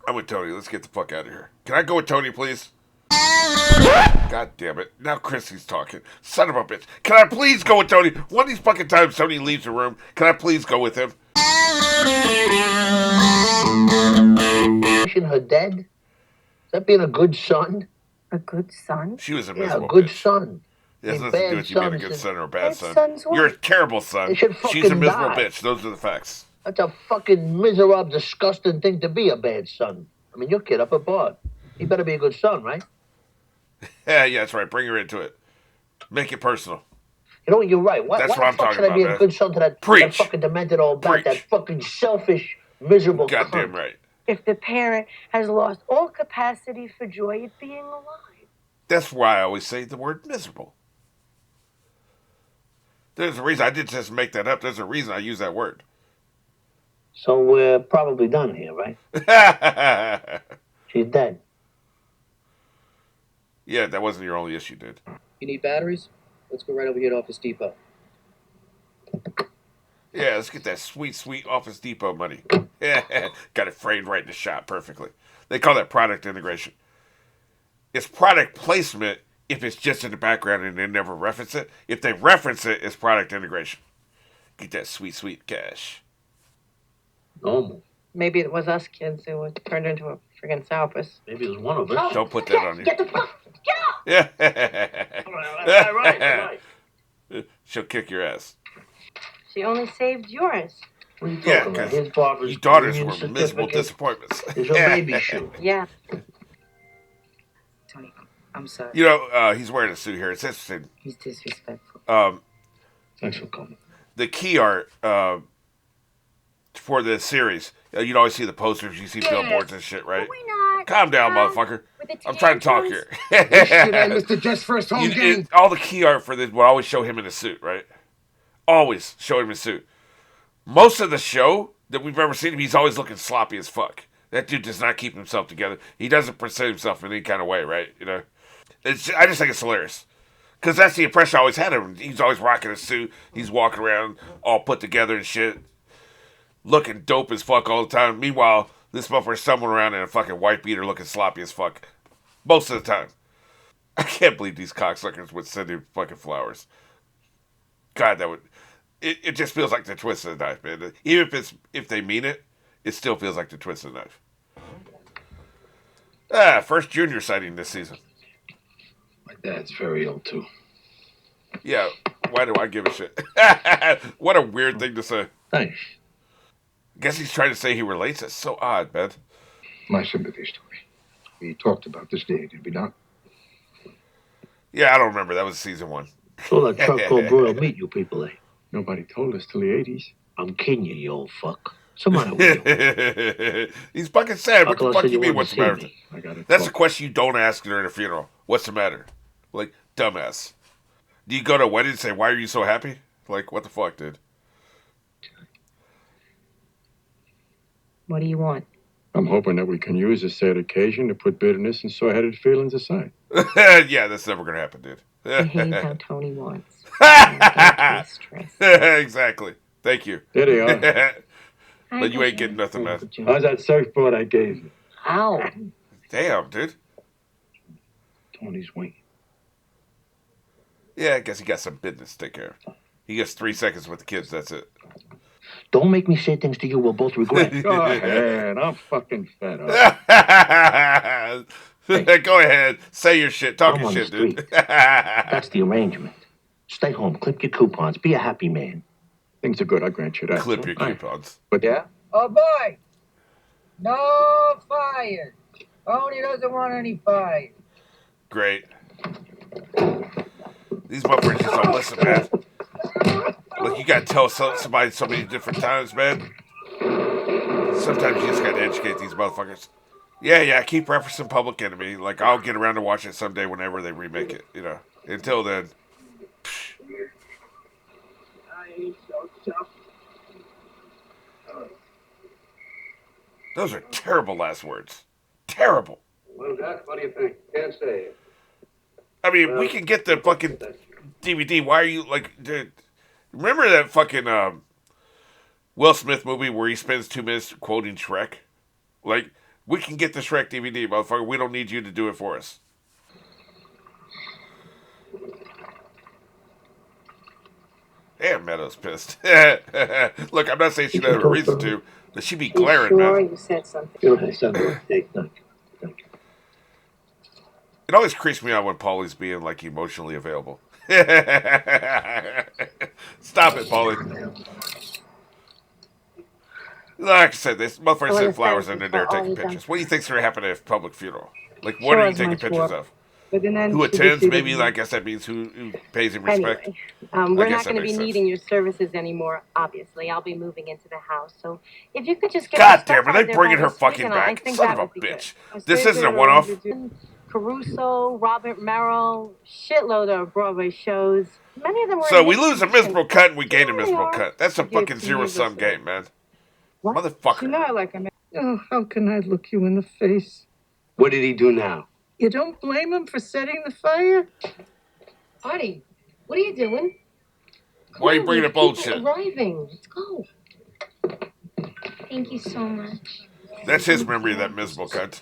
I'm with Tony. Let's get the fuck out of here. Can I go with Tony, please? God damn it. Now Chrissy's talking. Son of a bitch. Can I please go with Tony? One of these fucking times Tony leaves the room, can I please go with him? Her dead? Is that being a good son? A good son? She was a Yeah, a miserable good bitch. son. It has I mean, nothing to do bad with you being a sons good that- son or a bad Bad son. sons what? You're a terrible son. They should She's a fucking miserable die. bitch. Those are the facts. That's a fucking miserable, disgusting thing to be, a bad son. I mean, your kid up above. He better be a good son, right? Yeah, that's right. Bring her into it. Make it personal. You know, you're right. Why That's the what I'm fuck talking should I be about, a man. good son to that Preach. fucking demented old bat, that Preach. fucking selfish, miserable Goddamn cunt? right. If the parent has lost all capacity for joy at being alive. That's why I always say the word miserable. There's a reason. I didn't just make that up. There's a reason I use that word. So we're probably done here, right? She's dead. Yeah, that wasn't your only issue, dude. You need batteries? Let's go right over here to Office Depot. Yeah, let's get that sweet, sweet Office Depot money. Yeah, got it framed right in the shop perfectly. They call that product integration. It's product placement if it's just in the background and they never reference it. If they reference it, it's product integration. Get that sweet, sweet cash. Normal. Maybe it was us kids who were turned into a friggin' sourpuss. Maybe it was one of us. Don't put that on you. Get the fuck! Get out! Yeah. All right. She'll kick your ass. She only saved yours. What are you Yeah, talking about? because His father's your daughters union were miserable certificate disappointments. is her baby shoe. Yeah. Tony, I'm sorry. You know, he's wearing a suit here. It's interesting. He's disrespectful. Thanks for coming. The key art for the series, you'd always see the posters, you see billboards and shit, right? Why not? Calm down, motherfucker. With the I'm trying to talk tantrums. here. Shit, I missed the Jets' first home game. All the key art for this will always show him in a suit, right? Always show him in a suit. Most of the show that we've ever seen him, he's always looking sloppy as fuck. That dude does not keep himself together. He doesn't present himself in any kind of way, right? You know, I just think it's hilarious. Because that's the impression I always had of him. He's always rocking a suit. He's walking around all put together and shit. Looking dope as fuck all the time. Meanwhile, this motherfucker's stumbling around in a fucking white beater looking sloppy as fuck. Most of the time. I can't believe these cocksuckers would send him fucking flowers. God, that would... It just feels like the twist of the knife, man. Even if they mean it, it still feels like the twist of the knife. First junior sighting this season. My dad's very ill, too. Yeah, why do I give a shit? What a weird thing to say. Thanks. Guess he's trying to say he relates. That's so odd, man. My sympathies, Tony. We talked about this day, did we not? Yeah, I don't remember. That was season 1. So that truck called broiled meat, you people, eh? Nobody told us till the 80s. I'm kidding you, you old fuck. What's the matter with you? He's fucking sad. What the Uncle, I fuck said you mean, wanted what's to the matter? see me. I got it. That's a question you don't ask during a funeral. What's the matter? Like, dumbass. Do you go to a wedding and say, why are you so happy? Like, what the fuck, dude? What do you want? I'm hoping that we can use this sad occasion to put bitterness and sore-headed feelings aside. Yeah, that's never gonna happen, dude. I hate how Tony wants. Stress. Exactly. Thank you. There they are. But you ain't getting nothing, man. How's that surfboard I gave you? Ow. Damn, dude. Tony's waiting. Yeah, I guess he got some business to take care of. He gets 3 seconds with the kids, that's it. Don't make me say things to you we'll both regret. Go ahead. I'm fucking fed up. Go ahead. Say your shit. Talk I'm your on shit, the dude. street. That's the arrangement. Stay home, clip your coupons, be a happy man. Things are good, I grant you that. Clip your coupons. But Yeah? Oh, boy! No fire! Tony doesn't want any fire. Great. These motherfuckers just don't listen, man. Look, you gotta tell somebody so many different times, man. Sometimes you just gotta educate these motherfuckers. Yeah, keep referencing Public Enemy. Like, I'll get around to watch it someday whenever they remake it, you know. Until then. Those are terrible last words. Terrible. Well, Doc, what do you think? Can't say. I mean, we can get the fucking DVD. Why are you, like, dude, remember that fucking Will Smith movie where he spends 2 minutes quoting Shrek? Like, We can get the Shrek DVD, motherfucker. We don't need you to do it for us. Damn, Meadow's pissed. Look, I'm not saying she doesn't have a reason to, but she be glaring, Sure, man. you said something. You don't have something. Thank you. It always creeps me out when Paulie's being, like, emotionally available. Stop it, Paulie. Like I said, this motherfucker sent flowers and they're there taking pictures. What do you think's going to happen at a public funeral? Like, what are you taking pictures of? Who attends? Maybe, I guess that means who pays him respect. Anyway, we're not going to be needing your services anymore, obviously. I'll be moving into the house. So if you could just get God damn it, they're bringing her fucking back. Son of a bitch. This isn't a one-off. Caruso, Robert Merrill, shitload of Broadway shows. Many of them were. So we lose a miserable cut and we gain a miserable cut. That's a fucking zero-sum game, man. What? Motherfucker. You know I like him. Oh, how can I look you in the face? What did he do now? You don't blame him for setting the fire? Artie, what are you doing? Why are you bringing up old shit? Arriving. Let's go. Thank you so much. That's his memory of that miserable cut.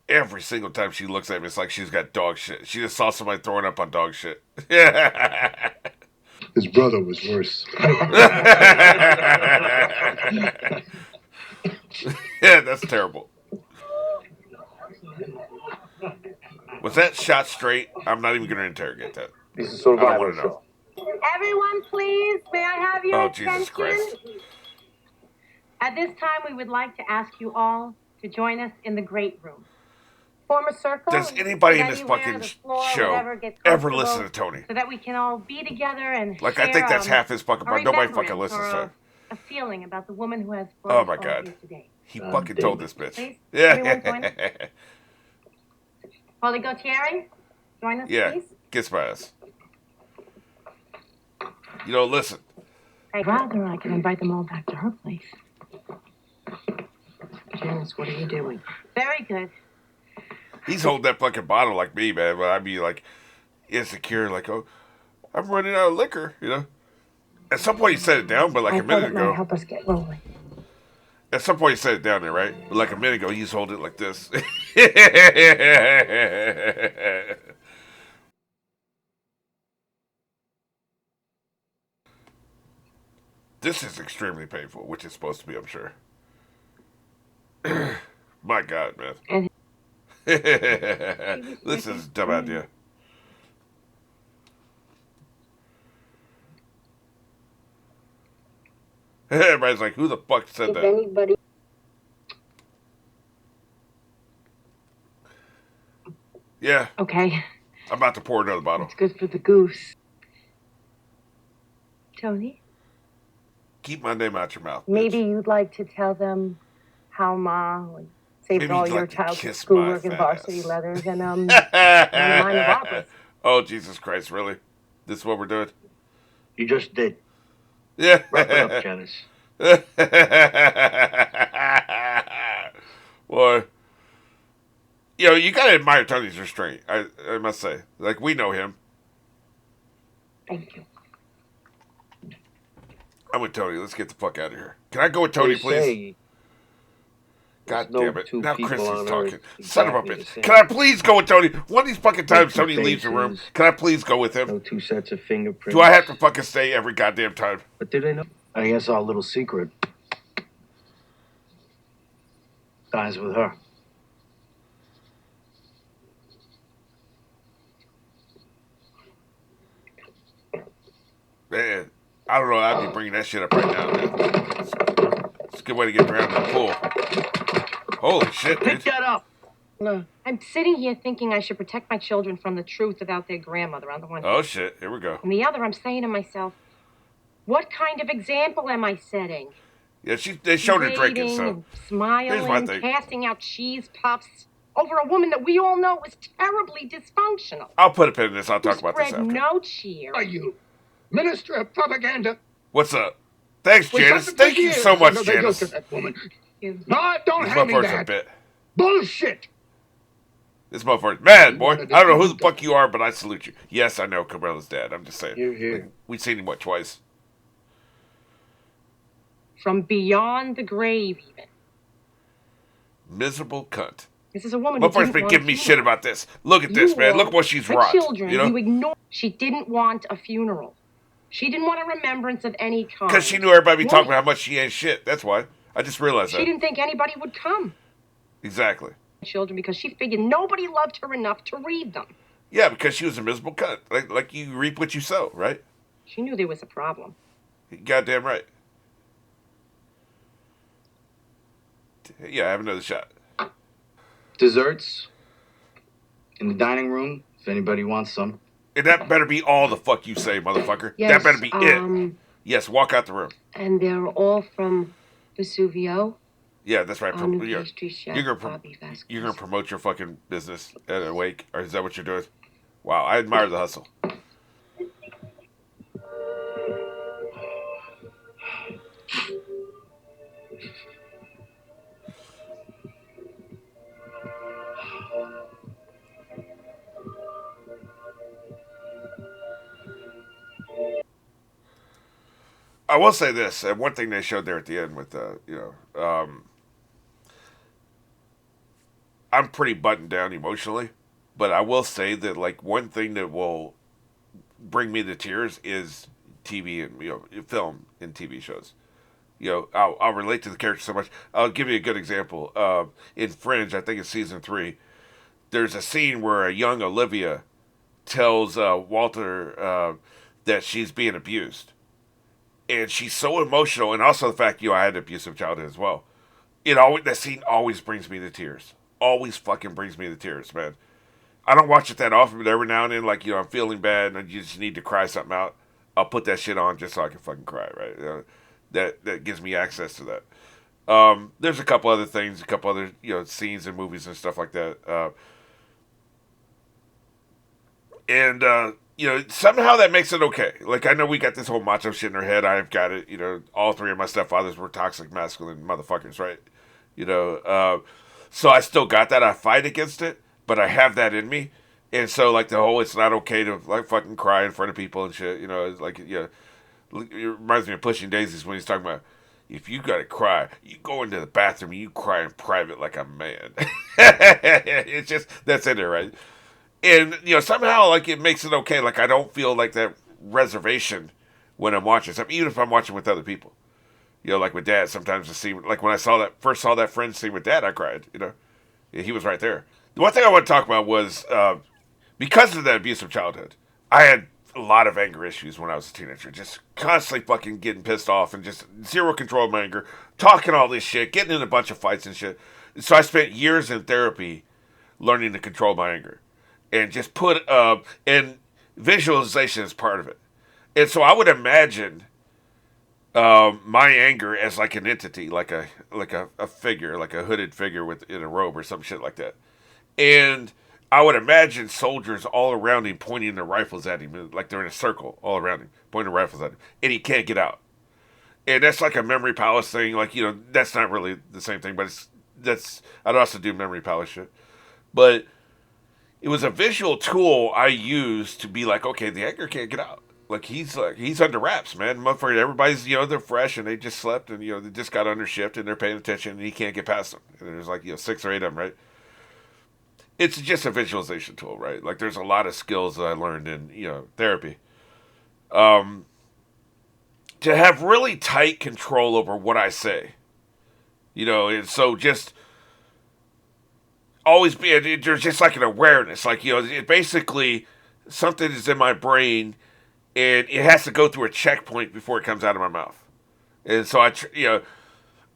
Every single time she looks at me, it's like she's got dog shit. She just saw somebody throwing up on dog shit. His brother was worse. Yeah, that's terrible. Was that shot straight? I'm not even going to interrogate that. This is sort of I don't want to know. Everyone, please, may I have your attention? Jesus Christ. At this time, we would like to ask you all to join us in the great room. Form a circle. Does anybody in this anywhere, fucking the floor, show whatever, get ever comfortable listen to Tony? So that we can all be together and Like, share, I think that's half his fucking a part. Nobody fucking remembrance listens or to him. a feeling about the woman who has brought Oh us my all God. here today. He fucking told this bitch. Please, everyone join us. Yeah. Paulie Gautieri, join us, Yeah. please. Gets my ass. You know, listen. I'd rather I can invite them all back to her place. Janice, what are you doing? Very good. He's holding that fucking bottle like me, man. But I'd be like insecure, like, oh, I'm running out of liquor, you know? At some point he set it down, but like a minute ago. Help us get rolling. At some point he set it down there, right? But like a minute ago, he's holding it like this. This is extremely painful, which is supposed to be, I'm sure. My God, man. This is a dumb idea. Everybody's like, who the fuck said that? Anybody? Yeah, Okay, I'm about to pour another bottle. it's good for the goose. Tony? Keep my name out your mouth. bitch. Maybe you'd like to tell them how Ma saved Maybe all you'd your like to childhood kiss my schoolwork and fat varsity ass. letters and mine of operas. Oh, Jesus Christ, really? This is what we're doing? You just did. Yeah. Wrap it up, Janice. Boy. You know, you gotta admire Tony's restraint, I must say. Like, we know him. Thank you. I'm with Tony. Let's get the fuck out of here. Can I go with Tony, They please? say God no damn it. two Now people Chris is on talking. earth Son of a exactly the bitch. same. Can I please go with Tony? One of these fucking times two Tony leaves the room, faces. can I please go with him? no two sets of fingerprints. Do I have to fucking stay every goddamn time? But did they know? I guess our little secret dies with her. Man, I don't know. I'd be bringing that shit up right now, man. It's a good way to get around that pool. Holy shit, Pick dude. that up. I'm sitting here thinking I should protect my children from the truth about their grandmother on the one hand. Oh, shit. Here we go. On the other, I'm saying to myself, what kind of example am I setting? Yeah, they showed her drinking, Waiting so. and smiling, my thing. casting out cheese puffs over a woman that we all know was terribly dysfunctional. I'll put a pin in this. I'll Who talk about this spread after. no cheer. Are you Minister of Propaganda? What's up? Thanks, We Janice. got the Thank you years so much, under the yoke Janice. of that woman. Excuse me. No, don't These hand me motherfuckers are a that. bit. Bullshit. This motherfucker's mad, He boy. wanted to I don't know who see the fuck you are, but I salute you. Yes, I know Carmela's dad. I'm just saying. Here, here. Like, we've seen him, what, twice? From beyond the grave, even. Miserable cunt. This is a woman who Motherfucker's didn't been want giving me a shit funeral. about this. Look at this, man. Look what she's the wrought. children, You know? ignored. She didn't want a funeral. She didn't want a remembrance of any kind. Because she knew everybody be Why? talking about how much she ain't shit. That's why. I just realized She that. didn't think anybody would come. Exactly. Children, because she figured nobody loved her enough to read them. Yeah, because she was a miserable cunt. Like you reap what you sow, right? She knew there was a problem. Goddamn right. Yeah, I have another shot. Desserts in the dining room, if anybody wants some. And that better be all the fuck you say, motherfucker. Yes, that better be it. Yes, walk out the room. And they're all from Vesuvio. Yeah, that's right. Our new You're, pastry chef, you're gonna Bobby Vasquez. you're gonna promote your fucking business at a wake, or is that what you're doing? Wow, I admire the hustle. I will say this, and one thing they showed there at the end with I'm pretty buttoned down emotionally, but I will say that like one thing that will bring me to tears is TV and film and TV shows. I'll relate to the character so much. I'll give you a good example. In Fringe, I think it's season 3. There's a scene where a young Olivia tells Walter that she's being abused, and she's so emotional, and also the fact I had an abusive childhood as well. That scene always brings me to tears. Always fucking brings me to tears, man. I don't watch it that often, but every now and then, like I'm feeling bad and I just need to cry something out. I'll put that shit on just so I can fucking cry, right? That gives me access to that. There's a couple other things, a couple other scenes and movies and stuff like that. Somehow that makes it okay. Like, I know we got this whole macho shit in our head. I've got it. All 3 of my stepfathers were toxic masculine motherfuckers, right? So I still got that. I fight against it, but I have that in me. And so, like, the whole it's not okay to, like, fucking cry in front of people and shit. It's like, it reminds me of Pushing Daisies when he's talking about, if you gotta cry, you go into the bathroom and you cry in private like a man. It's just, that's in there, right? And, somehow, like, it makes it okay. Like, I don't feel like that reservation when I'm watching something, even if I'm watching with other people. Like with Dad, sometimes the scene, like when I first saw that Friends scene with Dad, I cried, He was right there. The one thing I want to talk about was, because of that abusive childhood, I had a lot of anger issues when I was a teenager. Just constantly fucking getting pissed off and just zero control of my anger, talking all this shit, getting in a bunch of fights and shit. So I spent years in therapy learning to control my anger. And just and visualization is part of it. And so I would imagine my anger as like an entity, like a figure, like a hooded figure in a robe or some shit like that. And I would imagine soldiers all around him pointing their rifles at him, like they're in a circle all around him, pointing their rifles at him, and he can't get out. And that's like a memory palace thing. Like, that's not really the same thing, but I'd also do memory palace shit. But it was a visual tool I used to be like, okay, the anger can't get out. Like, he's under wraps, man. Motherfucker, everybody's, they're fresh and they just slept and, they just got under shift and they're paying attention and he can't get past them. And there's like, 6 or 8 of them, right? It's just a visualization tool, right? Like, there's a lot of skills that I learned in, therapy. To have really tight control over what I say. And so just always there's just like an awareness. Like, it basically, something is in my brain and it has to go through a checkpoint before it comes out of my mouth. And so I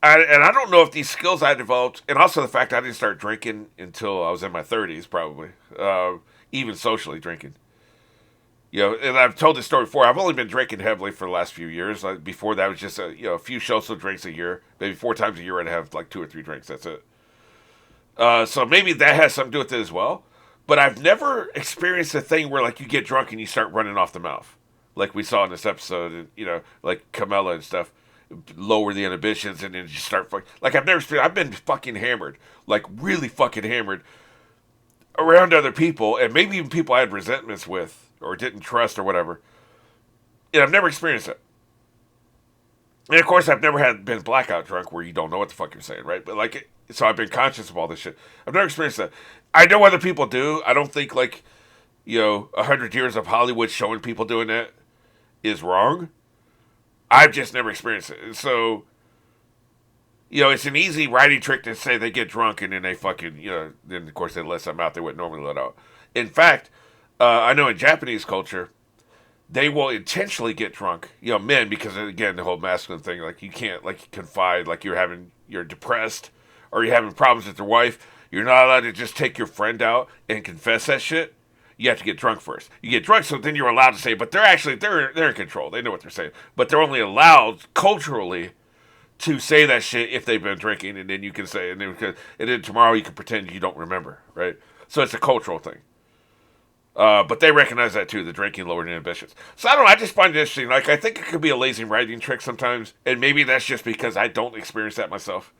don't know if these skills I developed, and also the fact I didn't start drinking until I was in my 30s, probably, even socially drinking. And I've told this story before. I've only been drinking heavily for the last few years. Before that was just a few social drinks a year, maybe 4 times a year. I'd have like 2 or 3 drinks. That's it. So maybe that has something to do with it as well. But I've never experienced a thing where like you get drunk and you start running off the mouth, like we saw in this episode, and like Camilla and stuff. Lower the inhibitions and then just start fucking. Like, I've been fucking hammered. Like, really fucking hammered. around other people, and maybe even people I had resentments with or didn't trust or whatever. And I've never experienced it. And of course, I've never been blackout drunk where you don't know what the fuck you're saying, right? But like, so I've been conscious of all this shit. I've never experienced that. I know other people do. I don't think 100 years of Hollywood showing people doing that is wrong. I've just never experienced it. And so, it's an easy writing trick to say they get drunk and then they fucking, then of course they let something out they wouldn't normally let out. In fact, I know in Japanese culture, they will intentionally get drunk, men, because again, the whole masculine thing, like you can't, confide, like you're depressed or you're having problems with your wife. You're not allowed to just take your friend out and confess that shit. You have to get drunk first. You get drunk, so then you're allowed to say, but they're in control. They know what they're saying. But they're only allowed culturally to say that shit if they've been drinking, and then you can say, and then tomorrow you can pretend you don't remember, right? So it's a cultural thing. But they recognize that too, the drinking lowered inhibitions. So I don't know, I just find it interesting. Like, I think it could be a lazy writing trick sometimes, and maybe that's just because I don't experience that myself.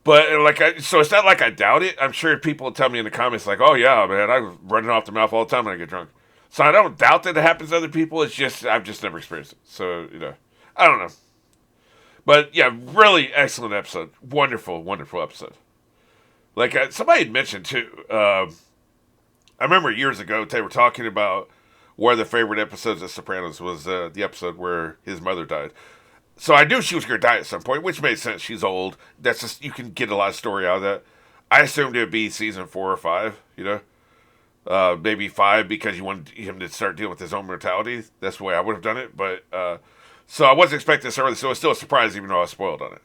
But so it's not like I doubt it. I'm sure people will tell me in the comments like, "Oh yeah, man, I'm running off the mouth all the time when I get drunk." So I don't doubt that it happens to other people. It's just I've just never experienced it. So I don't know. But yeah, really excellent episode. Wonderful, wonderful episode. Like somebody had mentioned too. I remember years ago they were talking about one of their favorite episodes of Sopranos was the episode where his mother died. So I knew she was going to die at some point, which made sense. She's old. That's just, you can get a lot of story out of that. I assumed it would be season 4 or 5, maybe 5 because you wanted him to start dealing with his own mortality. That's the way I would have done it. But so I wasn't expecting this early, so it was still a surprise, even though I was spoiled on it.